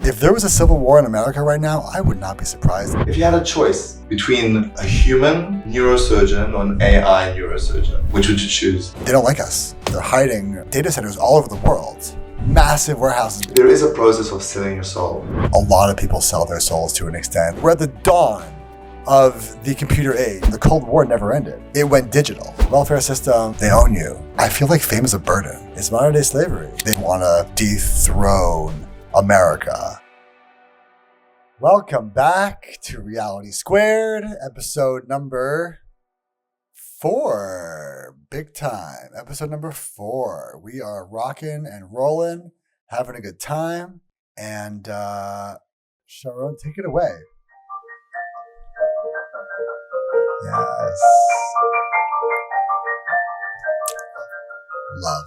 If there was a civil war in America right now, I would not be surprised. If you had a choice between a human neurosurgeon or an AI neurosurgeon, which would you choose? They don't like us. They're hiding data centers all over the world. Massive warehouses. There is a process of selling your soul. A lot of people sell their souls to an extent. We're at the dawn of the computer age. The Cold War never ended. It went digital. Welfare system, they own you. I feel like fame is a burden. It's modern day slavery. They want to dethrone America. Welcome back to Reality Squared, episode number 4. Big time. Episode number 4. We are rocking and rolling, having a good time. And Sharon, take it away. Yes. Love.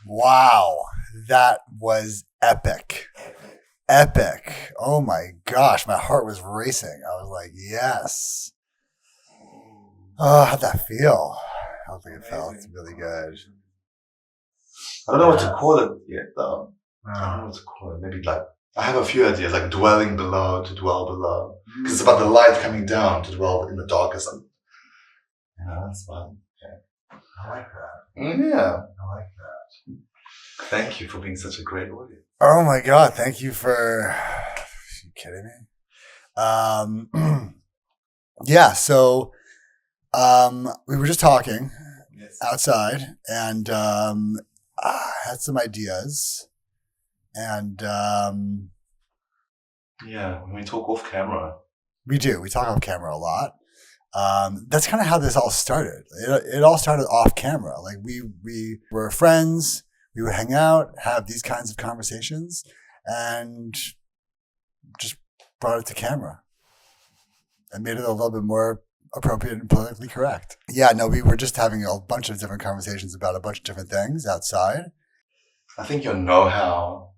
Wow, that was epic. Epic. Oh my gosh, my heart was racing. I was like, yes. Oh, how'd that feel? I don't think it felt really good. I don't know what to call it yet, though. I don't know what to call it. Maybe like, I have a few ideas, like dwelling below, to dwell below. Because it's about the light coming down to dwell in the darkest. Yeah, that's fun. Yeah. I like that. Yeah. I like that. Thank you for being such a great audience. Oh my God, thank you for... Are you kidding me? Yeah, so we were just talking outside and I had some ideas and yeah, when we talk off camera. We talk off camera a lot. That's kind of how this all started. It all started off camera. Like we were friends. We would hang out, have these kinds of conversations, and just brought it to camera and made it a little bit more appropriate and politically correct. Yeah, no, we were just having a bunch of different conversations about a bunch of different things outside. I think your know-how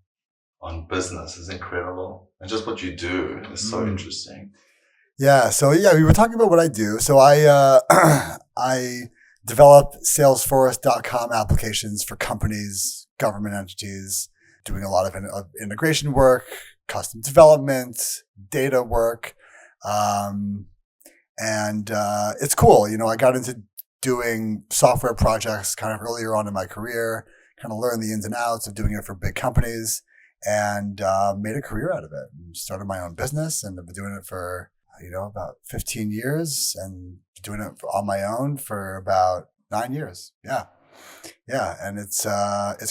on business is incredible. And just what you do is so interesting. Yeah, so yeah, we were talking about what I do. So I I develop Salesforce.com applications for companies, government entities, doing a lot of integration work, custom development, data work. And it's cool. I got into doing software projects kind of earlier on in my career, kind of learned the ins and outs of doing it for big companies, and made a career out of it. And started my own business, and I've been doing it for about 15 years, and doing it on my own for about 9 years. Yeah, and it's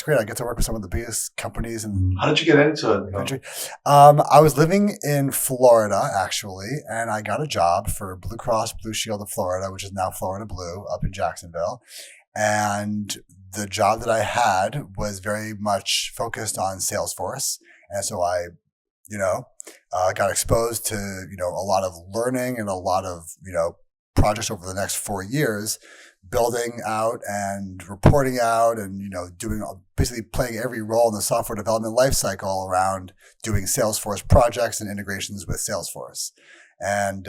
great. I get to work with some of the biggest companies in How did you get into it? the country. I was living in Florida actually, and I got a job for Blue Cross Blue Shield of Florida, which is now Florida Blue, up in Jacksonville. And the job that I had was very much focused on Salesforce, and so I got exposed to a lot of learning and a lot of projects over the next 4 years, building out and reporting out and doing basically playing every role in the software development lifecycle around doing Salesforce projects and integrations with Salesforce. And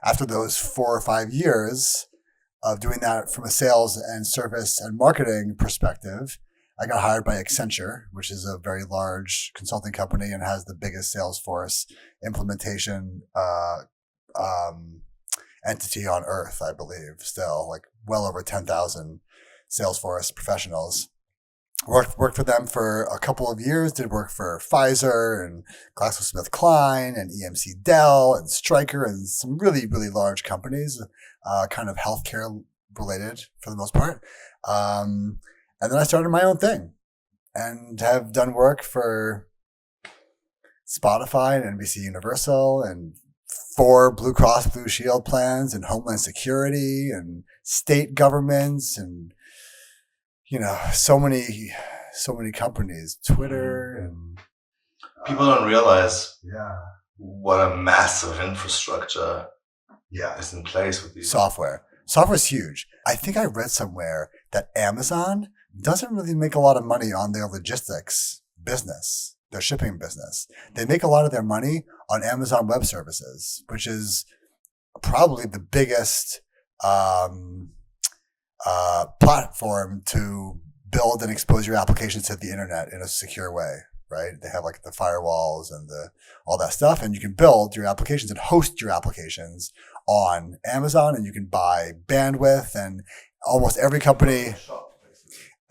after those 4 or 5 years of doing that from a sales and service and marketing perspective, I got hired by Accenture, which is a very large consulting company and has the biggest Salesforce implementation entity on earth, I believe, still, like well over 10,000 Salesforce professionals. Worked for them for a couple of years, did work for Pfizer and GlaxoSmithKline and EMC Dell and Stryker and some really, really large companies, kind of healthcare related for the most part. And then I started my own thing and have done work for Spotify and NBC Universal and 4 Blue Cross Blue Shield plans and Homeland Security and state governments and, so many companies, Twitter and people don't realize what a massive infrastructure is in place with these software. Software's huge. I think I read somewhere that Amazon doesn't really make a lot of money on their logistics business, their shipping business. They make a lot of their money on Amazon Web Services, which is probably the biggest platform to build and expose your applications to the internet in a secure way, right? They have like the firewalls and all that stuff, and you can build your applications and host your applications on Amazon, and you can buy bandwidth, and almost every company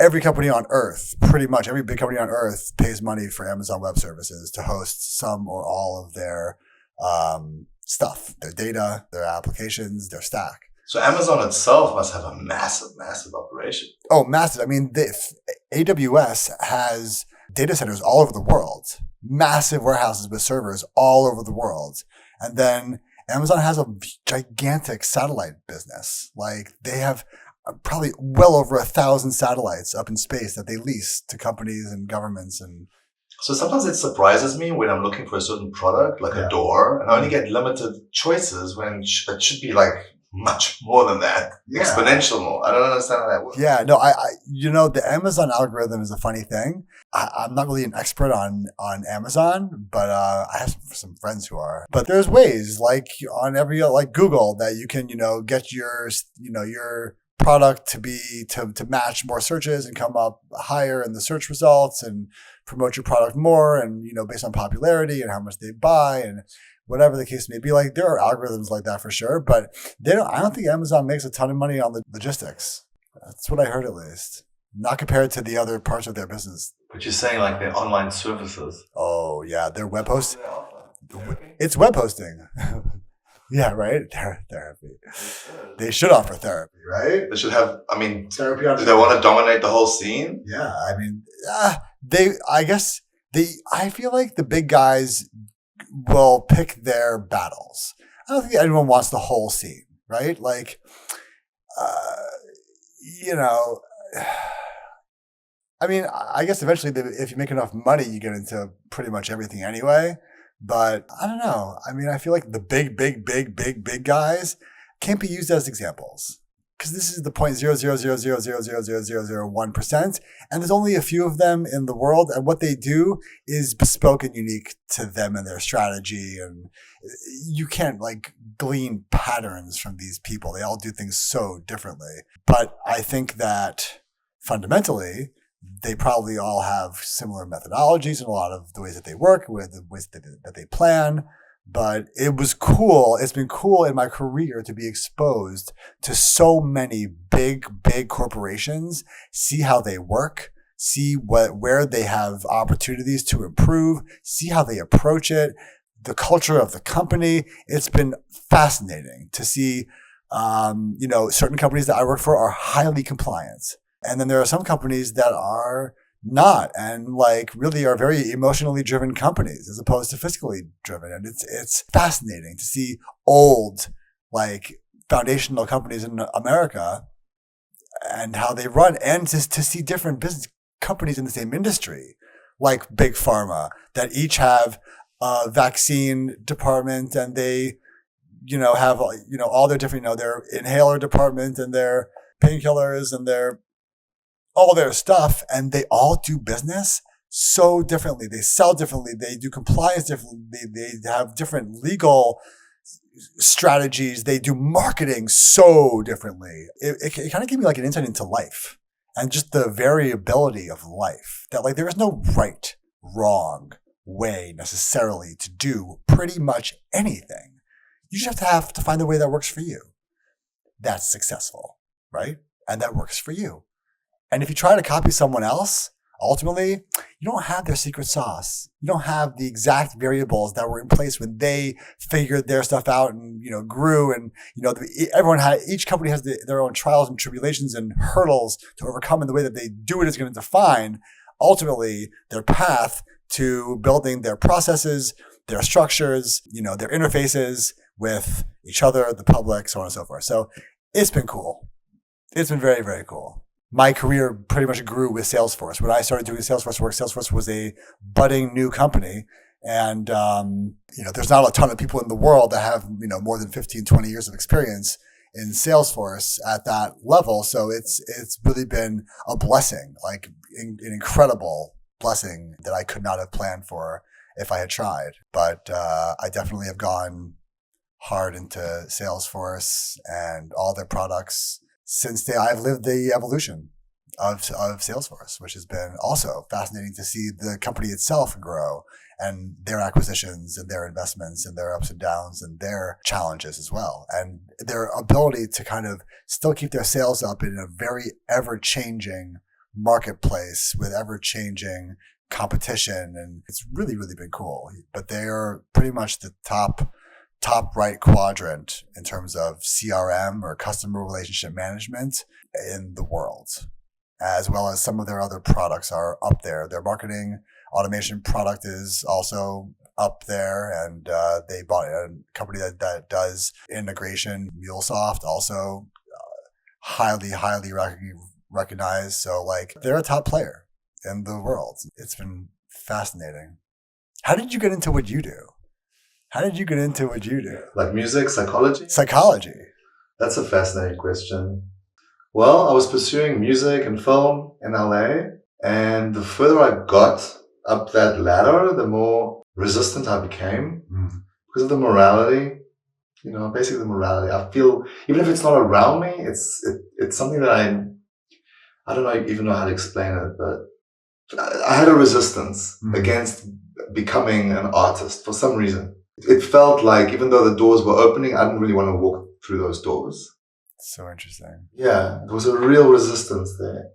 on earth, pretty much every big company on earth pays money for Amazon Web Services to host some or all of their stuff, their data, their applications, their stack. So Amazon itself must have a massive, massive operation. Oh, massive. I mean, AWS has data centers all over the world, massive warehouses with servers all over the world. And then Amazon has a gigantic satellite business. Like they have probably well over 1,000 satellites up in space that they lease to companies and governments. And so sometimes it surprises me when I'm looking for a certain product, like a door, and I only get limited choices when it should be like much more than that, exponential more. I don't understand how that works. Yeah, no, the Amazon algorithm is a funny thing. I'm not really an expert on Amazon, but I have some friends who are. But there's ways, like on like Google, that you can get your product to match more searches and come up higher in the search results and promote your product more, and based on popularity and how much they buy and whatever the case may be. Like there are algorithms like that for sure, but I don't think Amazon makes a ton of money on the logistics. That's what I heard, at least. Not compared to the other parts of their business. But you're saying like their online services. Oh yeah, their web host. It's web hosting. Yeah, right. Therapy. They should offer therapy, right? They should have. I mean, therapy. Do they want to dominate the whole scene? Yeah, I mean, I feel like the big guys will pick their battles. I don't think anyone wants the whole scene, right? Like, I mean, I guess eventually if you make enough money, you get into pretty much everything anyway. But I don't know. I mean, I feel like the big guys can't be used as examples because this is the 0.000000001%, and there's only a few of them in the world, and what they do is bespoke and unique to them and their strategy, and you can't like glean patterns from these people. They all do things so differently. But I think that fundamentally, they probably all have similar methodologies in a lot of the ways that they work, with the ways that they plan. But it was cool. It's been cool in my career to be exposed to so many big corporations, see how they work, see where they have opportunities to improve, see how they approach it, the culture of the company. It's been fascinating to see, certain companies that I work for are highly compliant. And then there are some companies that are not, and like really are very emotionally driven companies as opposed to fiscally driven. And it's fascinating to see old, like foundational companies in America and how they run, and to see different business companies in the same industry, like big pharma, that each have a vaccine department, and they, have, all their different, their inhaler department and their painkillers and their all their stuff, and they all do business so differently. They sell differently. They do compliance differently. They have different legal strategies. They do marketing so differently. It kind of gave me like an insight into life and just the variability of life, that like there is no right, wrong way necessarily to do pretty much anything. You just have to find the way that works for you. That's successful, right? And that works for you. And if you try to copy someone else, ultimately, you don't have their secret sauce. You don't have the exact variables that were in place when they figured their stuff out and, grew. And, each company has their own trials and tribulations and hurdles to overcome. And the way that they do it is going to define, ultimately, their path to building their processes, their structures, their interfaces with each other, the public, so on and so forth. So it's been cool. It's been very, very cool. My career pretty much grew with Salesforce. When I started doing Salesforce work, Salesforce was a budding new company. And, there's not a ton of people in the world that have, more than 15, 20 years of experience in Salesforce at that level. So it's really been a blessing, like an incredible blessing that I could not have planned for if I had tried. But I definitely have gone hard into Salesforce and all their products since I've lived the evolution of Salesforce, which has been also fascinating to see the company itself grow, and their acquisitions and their investments and their ups and downs and their challenges as well. And their ability to kind of still keep their sales up in a very ever-changing marketplace with ever-changing competition. And it's really, really been cool. But they're pretty much the top right quadrant in terms of CRM or customer relationship management in the world, as well as some of their other products are up there. Their marketing automation product is also up there, and they bought a company that does integration, MuleSoft, also highly recognized. So like they're a top player in the world. It's been fascinating. How did you get into what you do? Like music, psychology? Psychology. That's a fascinating question. Well, I was pursuing music and film in LA, and the further I got up that ladder, the more resistant I became because of the morality. Basically the morality. I feel, even if it's not around me, it's something that I don't even know how to explain it, but I had a resistance against becoming an artist for some reason. It felt like even though the doors were opening, I didn't really want to walk through those doors. So interesting. Yeah, there was a real resistance there.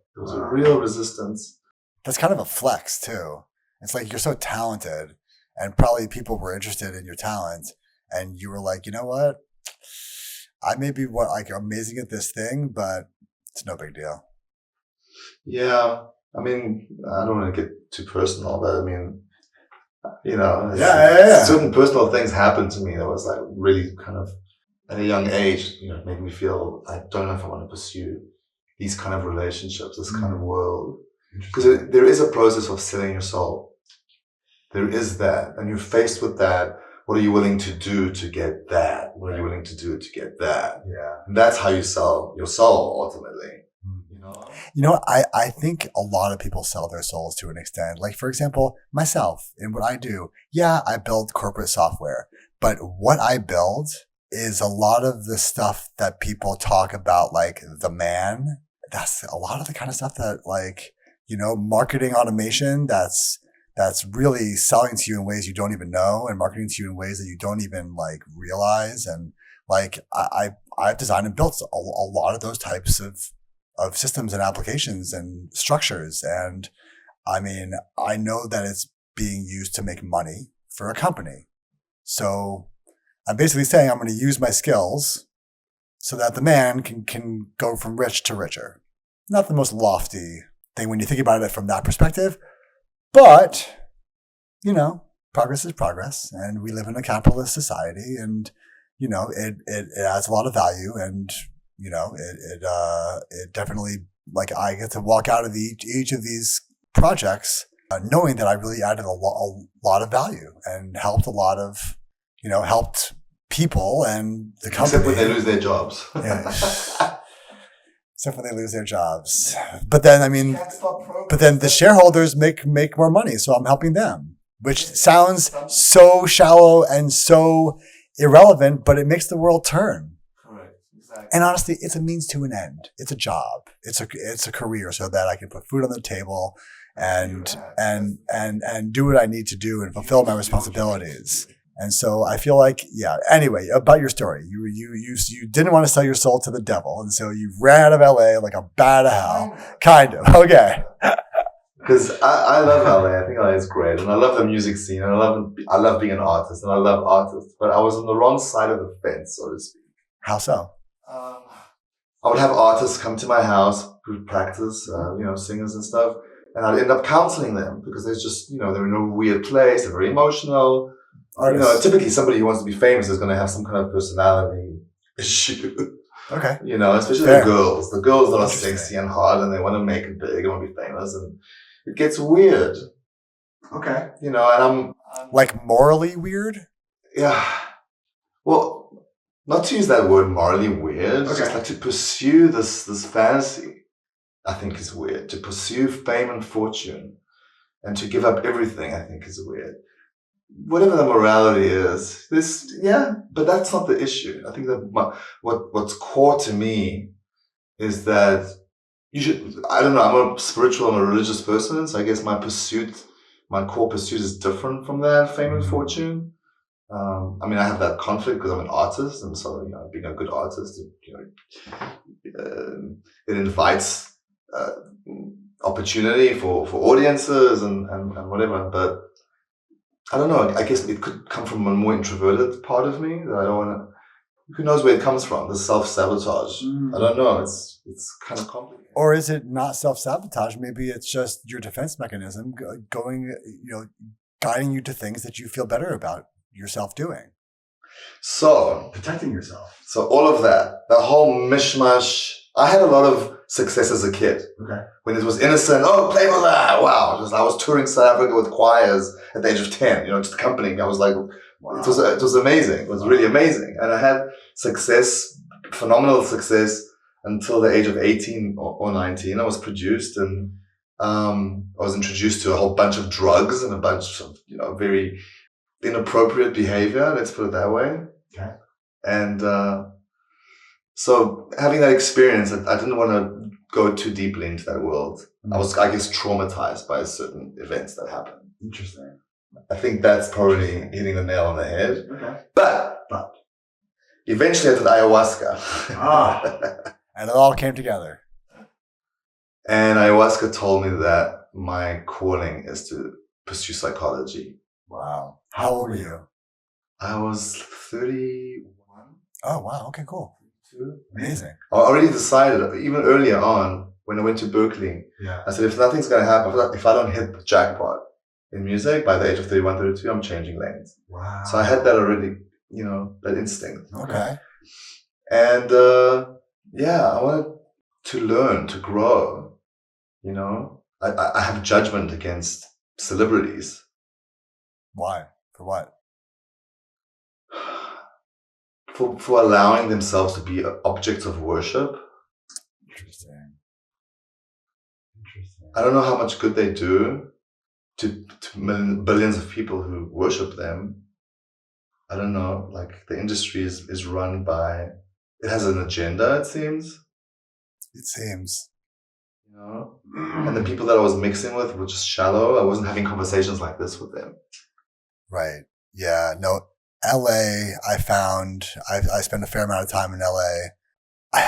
That's kind of a flex too. It's like you're so talented, and probably people were interested in your talent, and you were like, you know what? I may be amazing at this thing, but it's no big deal. Yeah, I mean, I don't want to get too personal, but I mean, certain personal things happened to me that was like really kind of at a young age, made me feel I don't know if I want to pursue these kind of relationships, this kind of world, because there is a process of selling your soul. there is that, and you're faced with that. What are you willing to do to get that? What are you willing to do to get that? Yeah. And that's how you sell your soul ultimately. You know, I think a lot of people sell their souls to an extent. Like, for example, myself and what I do. Yeah, I build corporate software, but what I build is a lot of the stuff that people talk about, like the man. That's a lot of the kind of stuff that, like, you know, marketing automation, that's really selling to you in ways you don't even know and marketing to you in ways that you don't even like realize. And like, I've designed and built a lot of those types of systems and applications and structures. And I mean, I know that it's being used to make money for a company. So I'm basically saying I'm going to use my skills so that the man can go from rich to richer. Not the most lofty thing when you think about it from that perspective, but, you know, progress is progress, and we live in a capitalist society, and, you know, it adds a lot of value, and, you know, it definitely, like, I get to walk out of each of these projects knowing that I really added a lot of value and helped a lot of, you know, helped people and the company. Except when they lose their jobs. Yeah. Except when they lose their jobs. But then, I mean, but then the shareholders make more money, so I'm helping them, which sounds so shallow and so irrelevant, but it makes the world turn. Correct. Exactly. And honestly, it's a means to an end. It's a job. It's a career so that I can put food on the table and do what I need to do and fulfill my responsibilities. And so I feel like, yeah. Anyway, about your story, you didn't want to sell your soul to the devil, and so you ran out of LA like a bat out of hell, kind of. Okay. Because I love LA. I think LA is great, and I love the music scene, and I love being an artist, and I love artists. But I was on the wrong side of the fence, so to speak. How so? I would have artists come to my house who practice, you know, singers and stuff, and I'd end up counseling them because they're just, you know, they're in a weird place. They're very emotional. You know, typically somebody who wants to be famous is going to have some kind of personality issue. Okay. You know, especially the girls. The girls that are sexy and hot and they want to make it big and want to be famous, and it gets weird. Okay. You know, and I'm like morally weird? Yeah. Well, not to use that word morally weird, just like to pursue this fantasy, I think is weird. To pursue fame and fortune and to give up everything, I think is weird. Whatever the morality is, but that's not the issue. I think that what's core to me is that you should, I don't know, I'm a religious person, so I guess my core pursuit is different from that, fame and fortune. I mean, I have that conflict because I'm an artist, and so, you know, being a good artist, you know, it invites opportunity for audiences and whatever, but I don't know. I guess it could come from a more introverted part of me that I don't want to. Who knows where it comes from? The self-sabotage. I don't know. It's kind of complicated. Or is it not self-sabotage? Maybe it's just your defense mechanism going, you know, guiding you to things that you feel better about yourself doing. So protecting yourself. So all of that, the whole mishmash. I had a lot of success as a kid. Okay. When it was innocent, play for that. Wow. I was touring South Africa with choirs at the age of 10, you know, just accompanying. I was like, wow. It was amazing. It was really amazing. And I had success, phenomenal success until the age of 18 or 19. I was produced and, I was introduced to a whole bunch of drugs and a bunch of, you know, very inappropriate behavior. Let's put it that way. Okay. And, so having that experience, I didn't want to go too deeply into that world. I was, I guess, traumatized by certain events that happened. Interesting. I think that's probably hitting the nail on the head. Okay. But eventually I did ayahuasca. And it all came together. And ayahuasca told me that my calling is to pursue psychology. Wow. How old were you? I was 31. Oh, wow. Okay, cool. Amazing. I already decided, even earlier on, when I went to Berkeley, I said, if nothing's going to happen, if I don't hit the jackpot in music by the age of 31, 32, I'm changing lanes. Wow. So I had that already, you know, that instinct. Okay. And, I wanted to learn, to grow, you know. I have judgment against celebrities. Why? For what? For allowing themselves to be objects of worship. Interesting. I don't know how much good they do to billions of people who worship them. I don't know. Like the industry is run by. It has an agenda. It seems. It seems. You know, and the people that I was mixing with were just shallow. I wasn't having conversations like this with them. Right. Yeah. No. LA, I found, I spent a fair amount of time in LA.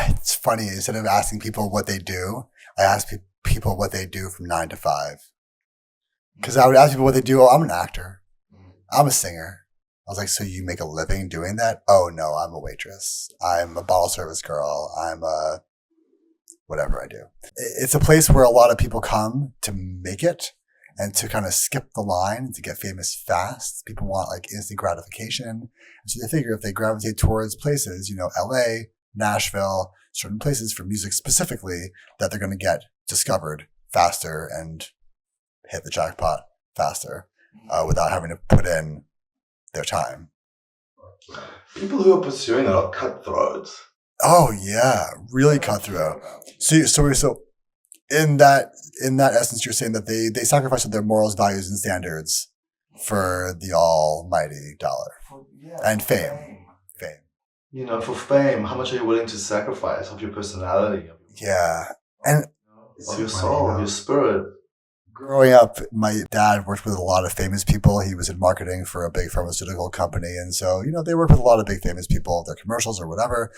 It's funny. Instead of asking people what they do, I ask people what they do from 9 to 5. Because I would ask people what they do. Oh, I'm an actor. I'm a singer. I was like, so you make a living doing that? Oh, no, I'm a waitress. I'm a bottle service girl. I'm a whatever I do. It's a place where a lot of people come to make it and to kind of skip the line to get famous fast. People want like instant gratification. And so they figure if they gravitate towards places, you know, LA, Nashville, certain places for music specifically, that they're going to get discovered faster and hit the jackpot faster without having to put in their time. People who are pursuing it are cutthroat. Oh yeah, really cutthroat. So in that essence, you're saying that they sacrifice their morals, values, and standards for the almighty dollar and fame. Fame. You know, for fame, how much are you willing to sacrifice of your personality? Yeah, and of your soul, of your spirit. Growing up, my dad worked with a lot of famous people. He was in marketing for a big pharmaceutical company. And so, you know, they work with a lot of big famous people, their commercials or whatever.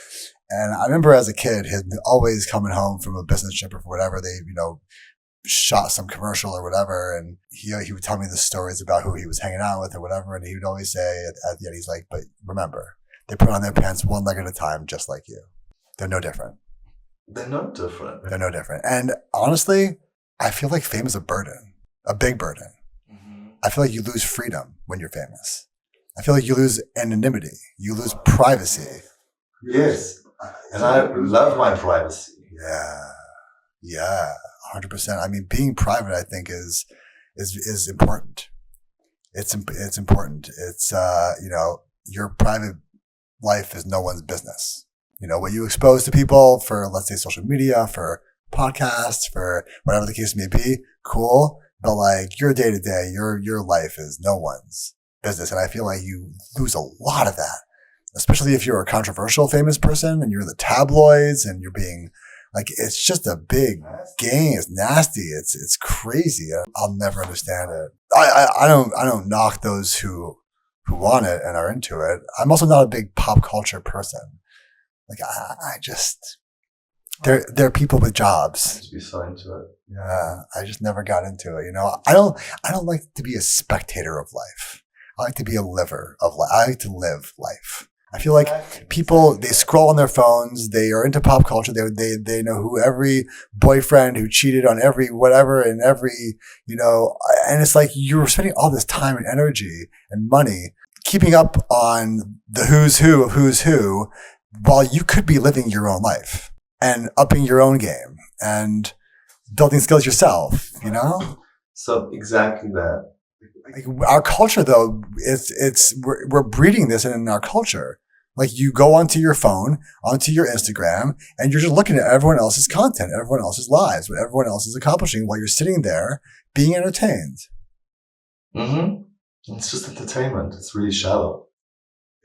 And I remember as a kid, him always coming home from a business trip or whatever, they, you know, shot some commercial or whatever. And he would tell me the stories about who he was hanging out with or whatever. And he would always say at the end, he's like, but remember, they put on their pants one leg at a time, just like you. They're no different. They're no different. They're no different. And honestly, I feel like fame is a burden, a big burden. Mm-hmm. I feel like you lose freedom when you're famous. I feel like you lose anonymity. You lose privacy. Yes. And I love my privacy. Yeah. 100%. I mean, being private, I think is important. It's important. It's, you know, your private life is no one's business. You know, what you expose to people for, let's say, social media, for podcasts, for whatever the case may be, cool. But like your day to day, your life is no one's business. And I feel like you lose a lot of that, especially if you're a controversial famous person and you're in the tabloids and you're being like, it's just a big game. It's nasty. It's crazy. I'll never understand it. I don't knock those who want it and are into it. I'm also not a big pop culture person. Like I just, they're people with jobs. To be so into it. Yeah, I just never got into it. You know, I don't like to be a spectator of life. I like to be a liver of life. I like to live life. I feel like people, they scroll on their phones. They are into pop culture. They know who every boyfriend who cheated on every whatever and every, you know, and it's like you're spending all this time and energy and money keeping up on the who's who of who's who while you could be living your own life and upping your own game and building skills yourself, you know? So exactly that. Like our culture though, we're breeding this in our culture. Like you go onto your phone, onto your Instagram, and you're just looking at everyone else's content, everyone else's lives, what everyone else is accomplishing while you're sitting there being entertained. Mm-hmm. It's just entertainment. It's really shallow.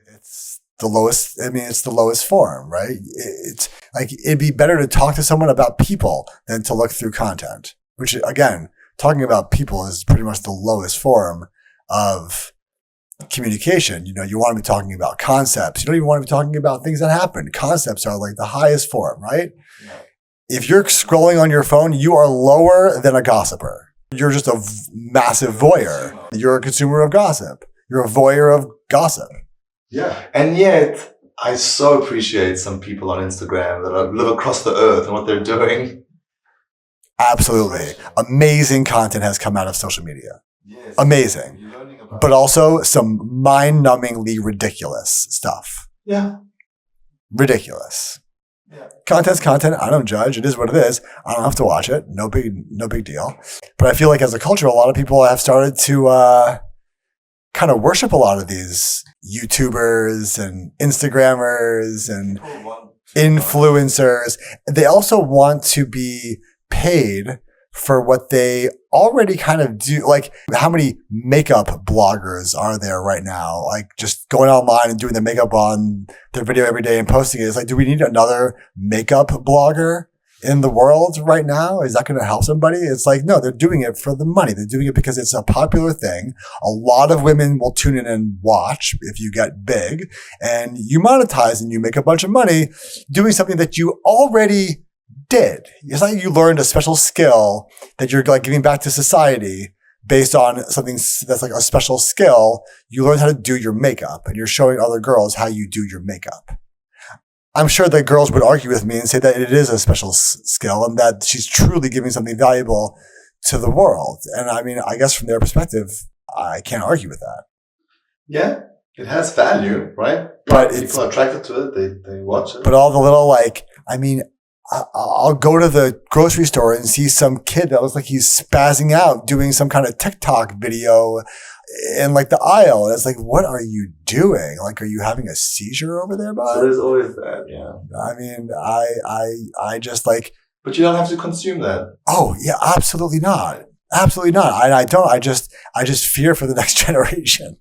It's the lowest form, right? It's like, it'd be better to talk to someone about people than to look through content, which again, talking about people is pretty much the lowest form of communication. You know, you want to be talking about concepts. You don't even want to be talking about things that happen. Concepts are like the highest form, right? Yeah. If you're scrolling on your phone, you are lower than a gossiper. You're just a massive voyeur. You're a consumer of gossip. You're a voyeur of gossip. Yeah. And yet, I so appreciate some people on Instagram that live across the earth and what they're doing. Absolutely. Amazing content has come out of social media. Yes. Amazing. But also some mind-numbingly ridiculous stuff. Yeah. Ridiculous. Yeah. Content's content. I don't judge. It is what it is. I don't have to watch it. No big deal. But I feel like as a culture, a lot of people have started to kind of worship a lot of these YouTubers and Instagrammers and influencers. They also want to be paid for what they already kind of do. Like, how many makeup bloggers are there right now? Like, just going online and doing their makeup on their video every day and posting it. It's like, do we need another makeup blogger in the world right now? Is that going to help somebody? It's like, no, they're doing it for the money. They're doing it because it's a popular thing. A lot of women will tune in and watch if you get big, and you monetize and you make a bunch of money doing something that you already did. It's like you learned a special skill that you're like giving back to society based on something that's like a special skill. You learned how to do your makeup, and you're showing other girls how you do your makeup. I'm sure that girls would argue with me and say that it is a special skill and that she's truly giving something valuable to the world. And I mean, I guess from their perspective, I can't argue with that. Yeah, it has value, right? But people are attracted to it. They watch it. But all the little, like, I mean, I'll go to the grocery store and see some kid that looks like he's spazzing out doing some kind of TikTok video in like the aisle. And it's like, what are you doing? Like, are you having a seizure over there, bud? So there's always that, yeah. I mean, I just like. But you don't have to consume that. Oh yeah, absolutely not. Absolutely not. I don't. I just fear for the next generation.